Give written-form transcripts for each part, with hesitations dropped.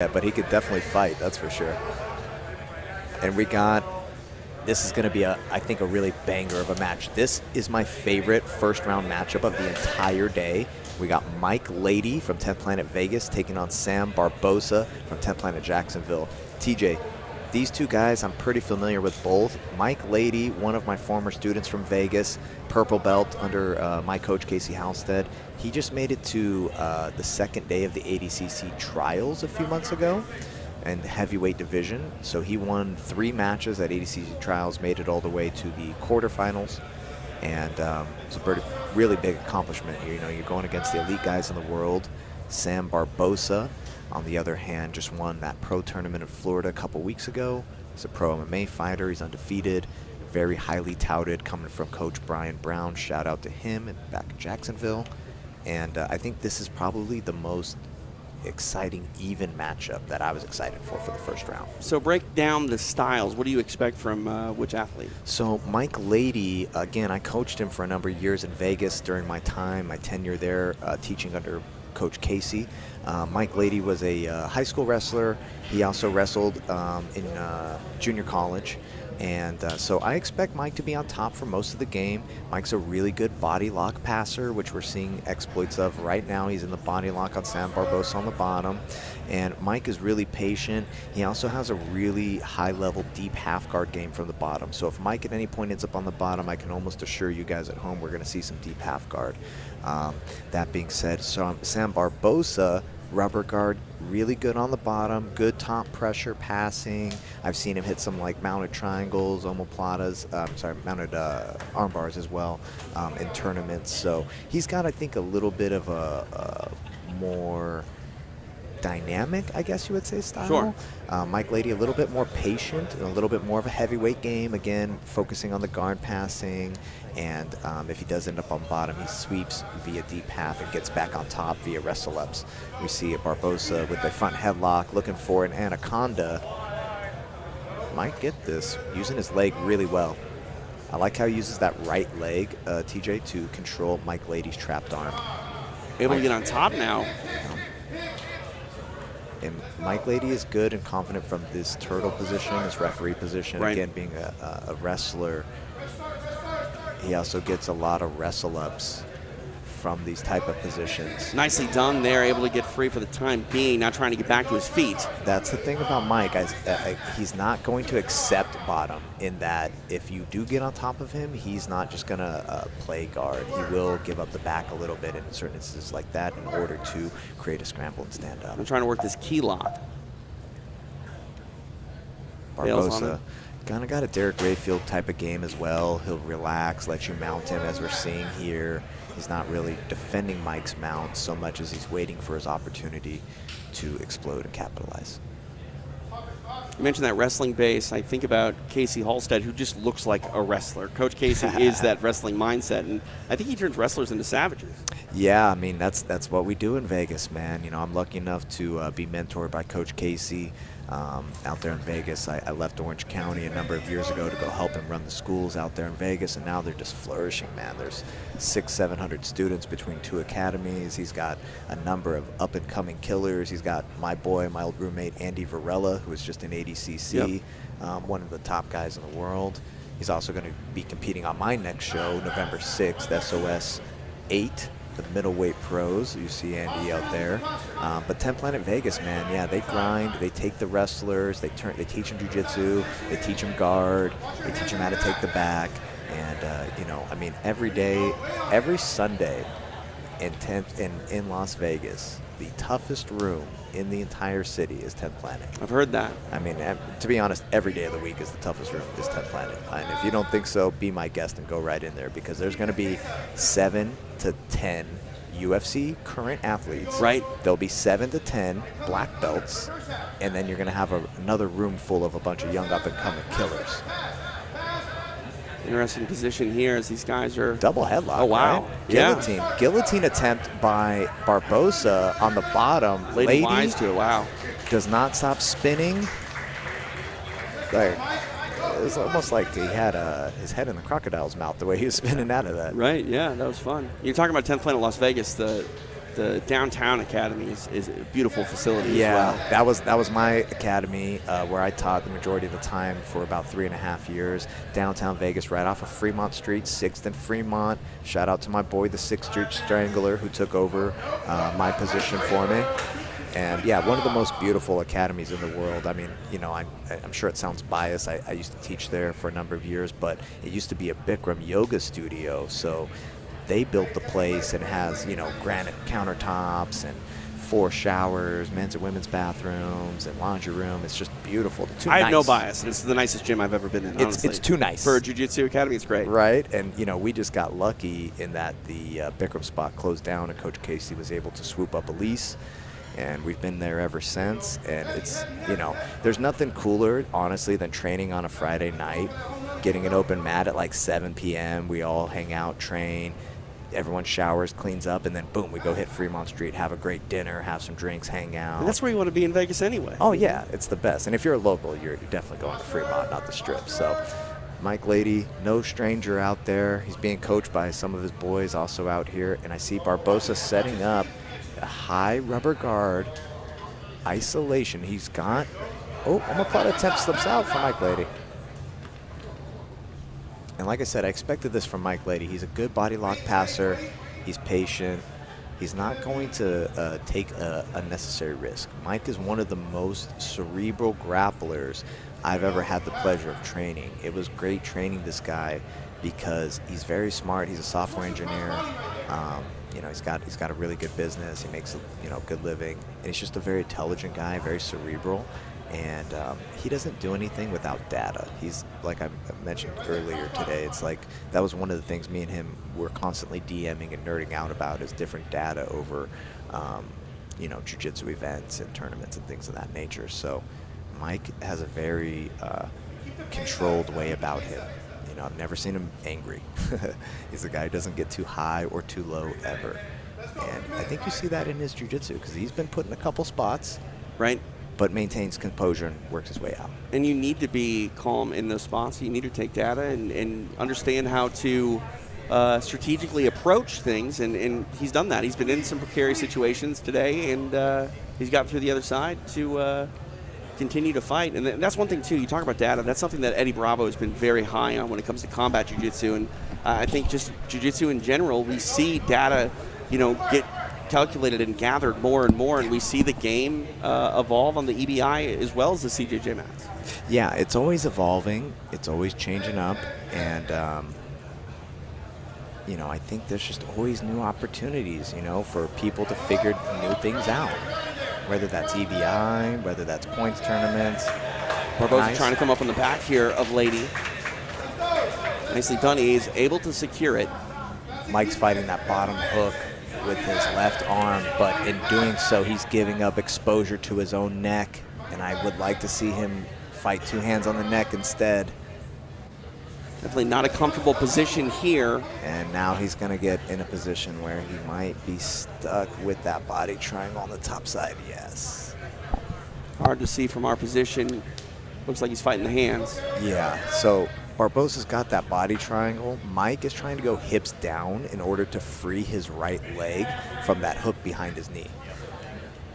Yeah, but he could definitely fight, that's for sure. And this is going to be, I think, a really banger of a match. This is my favorite first-round matchup of the entire day. We got Mike Lady from 10th Planet Vegas taking on Sam Barbosa from 10th Planet Jacksonville. TJ, these two guys, I'm pretty familiar with both. Mike Lady, one of my former students from Vegas, purple belt under my coach, Casey Halstead. He just made it to the second day of the ADCC trials a few months ago in the heavyweight division. So he won 3 matches at ADCC trials, made it all the way to the quarterfinals. And it's a really big accomplishment. You know, you're going against the elite guys in the world. Sam Barbosa, on the other hand, just won that pro tournament in Florida a couple weeks ago. He's a pro MMA fighter. He's undefeated, very highly touted, coming from Coach Brian Brown. Shout out to him and back in Jacksonville. And I think this is probably the most exciting, even matchup that I was excited for the first round. So break down the styles. What do you expect from which athlete? So Mike Lady, again, I coached him for a number of years in Vegas during my tenure there, teaching under Coach Casey. Mike Lady was a high school wrestler. He also wrestled in junior college. And so I expect Mike to be on top for most of the game. Mike's a really good body lock passer, which we're seeing exploits of right now. He's in the body lock on Sam Barbosa on the bottom. And Mike is really patient. He also has a really high-level deep half-guard game from the bottom. So if Mike at any point ends up on the bottom, I can almost assure you guys at home we're going to see some deep half-guard. That being said, Sam Barbosa, rubber guard, really good on the bottom, good top pressure passing. I've seen him hit some like mounted triangles, omoplatas, mounted arm bars as well in tournaments. So he's got, I think, a little bit of a more dynamic, I guess you would say, style. Sure. Mike Lady, a little bit more patient and a little bit more of a heavyweight game, again, focusing on the guard passing. And if he does end up on bottom, he sweeps via deep half and gets back on top via wrestle-ups. We see a Barbosa with the front headlock looking for an anaconda. Might get this, using his leg really well. I like how he uses that right leg, TJ, to control Mike Lady's trapped arm. Able to get on top now. And Mike Lady is good and confident from this turtle position, this referee position. Right. Again, being a wrestler, he also gets a lot of wrestle-ups from these type of positions. Nicely done there, able to get free for the time being, not trying to get back to his feet. That's the thing about Mike. He's not going to accept bottom in that if you do get on top of him, he's not just going to play guard. He will give up the back a little bit in certain instances like that in order to create a scramble and stand up. I'm trying to work this key lock. Barbosa kind of got a Derek Rayfield type of game as well. He'll relax, let you mount him as we're seeing here. He's not really defending Mike's mount so much as he's waiting for his opportunity to explode and capitalize. You mentioned that wrestling base. I think about Casey Halstead, who just looks like a wrestler. Coach Casey is that wrestling mindset, and I think he turns wrestlers into savages. Yeah, I mean, that's what we do in Vegas, man. You know, I'm lucky enough to be mentored by Coach Casey out there in Vegas. I left Orange County a number of years ago to go help him run the schools out there in Vegas, and now they're just flourishing, man. There's 600-700 students between 2 academies. He's got a number of up-and-coming killers. He's got my boy, my old roommate, Andy Varela, who is just in ADCC, one of the top guys in the world. He's also going to be competing on my next show, November 6th, SOS 8. The middleweight pros. You see Andy out there. But 10 Planet Vegas, man, yeah, they grind. They take the wrestlers. They teach them jiu-jitsu. They teach them guard. They teach them how to take the back. And, you know, I mean, every day, every Sunday in Las Vegas, the toughest room in the entire city is 10th Planet. I've heard that. I mean, to be honest, every day of the week is the toughest room, is 10th Planet. And if you don't think so, be my guest and go right in there, because there's going to be 7 to 10 UFC current athletes. Right. There'll be 7 to 10 black belts, and then you're going to have another room full of a bunch of young up-and-coming killers. Interesting position here as these guys are... Double headlock. Oh, wow. Right? Yeah. Guillotine attempt by Barbosa on the bottom. Lady wise to it. Wow. Does not stop spinning. Like, it was almost like he had his head in the crocodile's mouth the way he was spinning out of that. Right, yeah, that was fun. You're talking about 10th Planet Las Vegas, the the downtown academy is a beautiful facility Yeah, as well. that was my academy where I taught the majority of the time for about 3.5 years. Downtown Vegas, right off of Fremont Street, 6th and Fremont. Shout out to my boy, the 6th Street Strangler, who took over my position for me. And yeah, one of the most beautiful academies in the world. I mean, you know, I'm sure it sounds biased. I used to teach there for a number of years, but it used to be a Bikram yoga studio. So they built the place and has, you know, granite countertops and 4 showers, men's and women's bathrooms, and laundry room. It's just beautiful. I have no bias. It's the nicest gym I've ever been in, honestly. It's too nice. For a jiu-jitsu academy, it's great. Right? And, you know, we just got lucky in that the Bikram spot closed down and Coach Casey was able to swoop up a lease. And we've been there ever since. And it's, you know, there's nothing cooler, honestly, than training on a Friday night, getting an open mat at like 7 p.m. We all hang out, train. Everyone showers, cleans up, and then boom, we go hit Fremont Street, have a great dinner, have some drinks, hang out. And that's where you want to be in Vegas anyway. Oh, yeah, it's the best. And if you're a local, you're definitely going to Fremont, not the Strip. So Mike Lady, no stranger out there. He's being coached by some of his boys also out here. And I see Barbosa setting up a high rubber guard isolation. He's got, omoplata attempt slips out for Mike Lady. And like I said, I expected this from Mike Lady. He's a good body lock passer. He's patient. He's not going to take a unnecessary risk. Mike is one of the most cerebral grapplers I've ever had the pleasure of training. It was great training this guy because he's very smart. He's a software engineer. You know, he's got a really good business. He makes a good living. And he's just a very intelligent guy, very cerebral. And he doesn't do anything without data. He's, like I mentioned earlier today, it's like that was one of the things me and him were constantly DMing and nerding out about is different data over, jiu-jitsu events and tournaments and things of that nature. So Mike has a very controlled way about him. You know, I've never seen him angry. He's a guy who doesn't get too high or too low ever. And I think you see that in his jiu-jitsu because he's been put in a couple spots. Right. But maintains composure and works his way out. And you need to be calm in those spots. You need to take data and understand how to strategically approach things. And he's done that. He's been in some precarious situations today, and he's gotten through the other side to continue to fight. And that's one thing, too. You talk about data. That's something that Eddie Bravo has been very high on when it comes to combat jiu-jitsu. And I think just jiu-jitsu in general, we see data, get calculated and gathered more and more, and we see the game evolve on the EBI as well as the CJJ mats. Yeah, it's always evolving. It's always changing up, and I think there's just always new opportunities, for people to figure new things out. Whether that's EBI, whether that's points tournaments. Barbosa trying to come up on the back here of Lady. Nicely done. He's able to secure it. Mike's fighting that bottom hook with his left arm, but in doing so, he's giving up exposure to his own neck, and I would like to see him fight 2 hands on the neck instead. Definitely not a comfortable position here. And now he's going to get in a position where he might be stuck with that body triangle on the top side. Yes. Hard to see from our position. Looks like he's fighting the hands. Yeah, so Barbosa's got that body triangle. Mike is trying to go hips down in order to free his right leg from that hook behind his knee.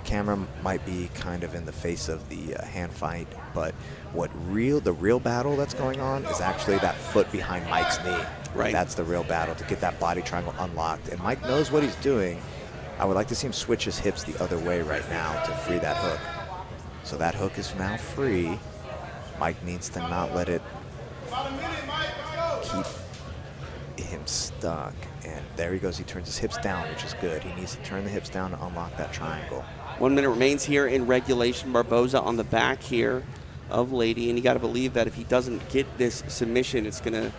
Camera might be kind of in the face of the hand fight, but the real battle that's going on is actually that foot behind Mike's knee. Right. That's the real battle, to get that body triangle unlocked. And Mike knows what he's doing. I would like to see him switch his hips the other way right now to free that hook. So that hook is now free. Mike needs to not let it keep him stuck. And there he goes. He turns his hips down, which is good. He needs to turn the hips down to unlock that triangle. 1 minute remains here in regulation. Barbosa on the back here of Lady, and you got to believe that if he doesn't get this submission, it's going to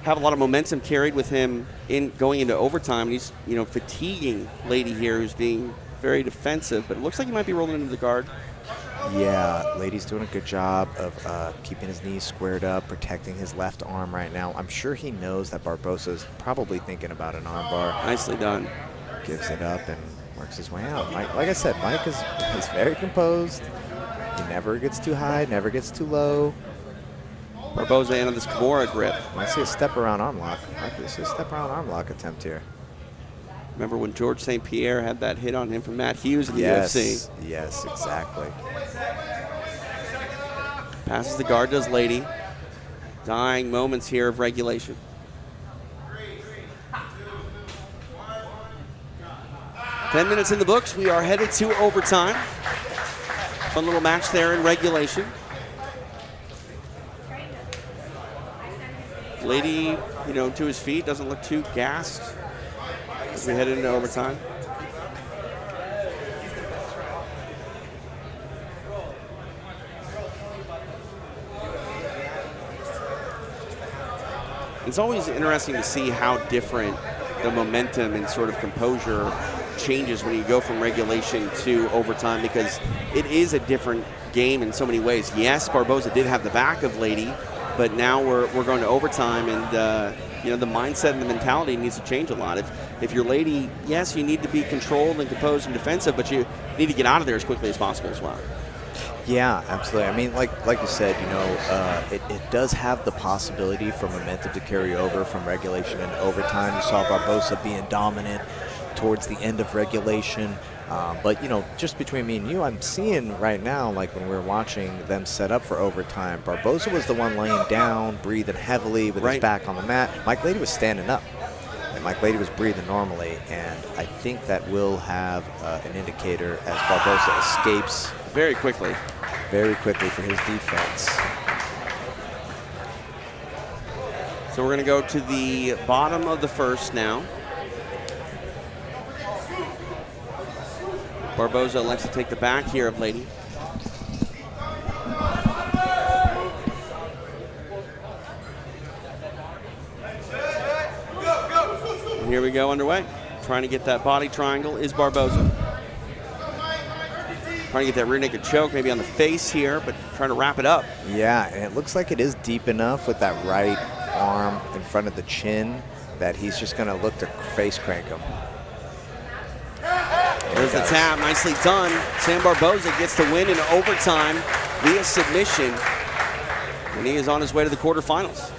have a lot of momentum carried with him in going into overtime. And he's fatiguing Lady here, who's being very defensive, but it looks like he might be rolling into the guard. Yeah, Lady's doing a good job of keeping his knees squared up, protecting his left arm right now. I'm sure he knows that Barbosa's probably thinking about an armbar. Nicely done. Gives it up and works his way out. Mike, like I said, Mike is very composed. He never gets too high, never gets too low. Barbosa into this Kimura grip. Might see a step around arm lock. Might see a step around arm lock attempt here. Remember when George St. Pierre had that hit on him from Matt Hughes in the Yes, UFC? yes, exactly. Passes the guard, does Lady. Dying moments here of regulation. Ten minutes in the books. We are headed to overtime. Fun little match there in regulation. Lady, to his feet, doesn't look too gassed as we head into overtime. It's always interesting to see how different the momentum and sort of composure changes when you go from regulation to overtime, because it is a different game in so many ways. Yes, Barboza did have the back of Lady, but now we're going to overtime, and the mindset and the mentality needs to change a lot. If you're Lady, yes, you need to be controlled and composed and defensive, but you need to get out of there as quickly as possible as well. Yeah, absolutely. I mean, like you said, it does have the possibility for momentum to carry over from regulation into overtime. You saw Barboza being dominant towards the end of regulation. But, just between me and you, I'm seeing right now, like when we're watching them set up for overtime, Barboza was the one laying down, breathing heavily with his back on the mat. Mike Lady was standing up. And Mike Lady was breathing normally, and I think that will have an indicator as Barboza escapes very quickly for his defense. So we're going to go to the bottom of the first now. Barboza elects to take the back here of Lady. And here we go underway. Trying to get that body triangle is Barboza. Trying to get that rear naked choke, maybe on the face here, but trying to wrap it up. Yeah, and it looks like it is deep enough with that right arm in front of the chin that he's just going to look to face crank him. There's the tap, nicely done. Sam Barboza gets the win in overtime via submission, and he is on his way to the quarterfinals.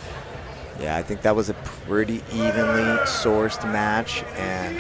Yeah, I think that was a pretty evenly sourced match, and